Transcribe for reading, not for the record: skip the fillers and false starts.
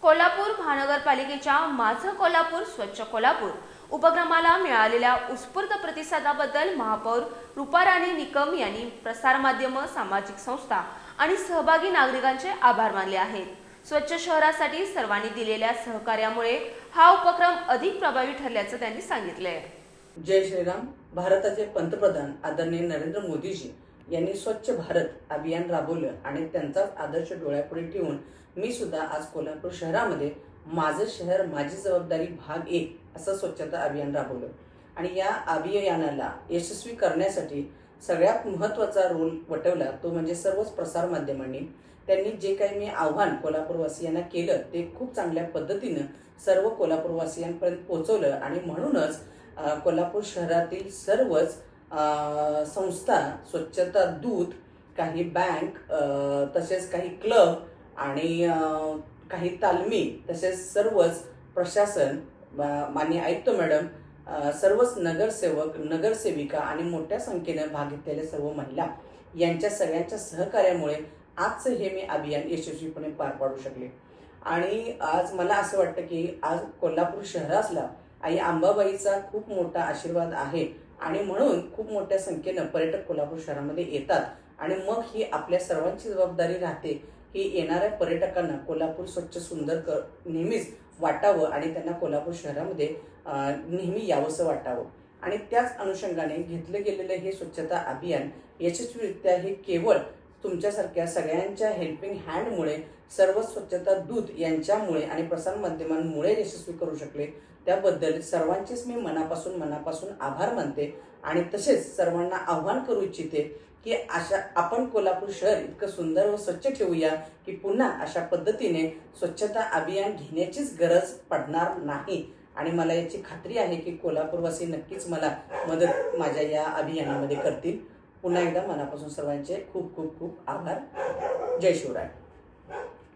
कोल्हापूर महानगरपालिकेच्या माझं कोल्हापूर स्वच्छ कोल्हापूर उपक्रमाला मिळालेल्या उत्स्फूर्त प्रतिसादाबद्दल महापौर रूपाराणी निकम यांनी प्रसारमाध्यम, सामाजिक संस्था आणि सहभागी नागरिकांचे आभार मानले आहेत। स्वच्छ शहरासाठी सर्वांनी दिलेल्या सहकार्यामुळे हा उपक्रम अधिक प्रभावी ठरल्याचं त्यांनी सांगितले। जय श्रीराम। भारताचे पंतप्रधान आदरणीय नरेंद्र मोदीजी यांनी स्वच्छ भारत अभियान राबवलं आणि त्यांचाच आदर्श डोळ्यापुढे ठेवून मी सुद्धा आज कोल्हापूर शहरामध्ये माझं शहर माझी जबाबदारी भाग 1 असं स्वच्छता अभियान राबवलं आणि या अभियानाला यशस्वी करण्यासाठी सगळ्यात महत्त्वाचा रोल वटवला तो म्हणजे सर्वच प्रसार माध्यमांनी। त्यांनी जे काही मी आव्हान कोल्हापूरवासियांना केलं ते खूप चांगल्या पद्धतीनं सर्व कोल्हापूरवासियांपर्यंत पोहोचवलं आणि म्हणूनच कोल्हापूर शहरातील सर्वच संस्था, स्वच्छता दूत, काही बँक, तसेच काही क्लब आणि काही तालमी, तसेच सर्वच प्रशासन, माननीय आयुक्त मॅडम, सर्वच नगरसेवक, नगरसेविका आणि मोठ्या संख्येने भाग घेतलेल्या सर्व महिला यांच्या सगळ्यांच्या सहकार्यामुळे आजचं हे मी अभियान यशस्वीपणे पार पाडू शकले। आणि आज मला असं वाटतं की आज कोल्हापूर शहरासला आई अंबाबाईचा खूप मोठा आशीर्वाद आहे आणि म्हणून खूप मोठ्या संख्येने पर्यटक कोल्हापूर शहरामध्ये येतात आणि मग ही आपल्या सर्वांची जबाबदारी राहते की येणाऱ्या पर्यटकांना कोल्हापूर स्वच्छ सुंदर नेहमीच वाटावं आणि त्यांना कोल्हापूर शहरामध्ये नेहमी यावंसं वाटावं। आणि त्याच अनुषंगाने घेतलं गेलेलं हे स्वच्छता अभियान यशस्वीरित्या हे केवळ तुमच्यासारख्या सगळ्यांच्या हेल्पिंग हँडमुळे, सर्व स्वच्छता दूत यांच्यामुळे आणि प्रसार माध्यमांमुळे यशस्वी करू शकले। त्याबद्दल सर्वांचेच मी मनापासून आभार मानते आणि तसेच सर्वांना आव्हान करू इच्छिते की आपण कोल्हापूर शहर इतकं सुंदर व स्वच्छ ठेवूया की पुन्हा अशा पद्धतीने स्वच्छता अभियान घेण्याचीच गरज पडणार नाही। आणि मला याची खात्री आहे की कोल्हापूरवासी नक्कीच मला मदत माझ्या या अभियानामध्ये करतील। पुन्हा एकदा मनापासून सर्वांचे खूप खूप खूप आभार। जय शिवराय।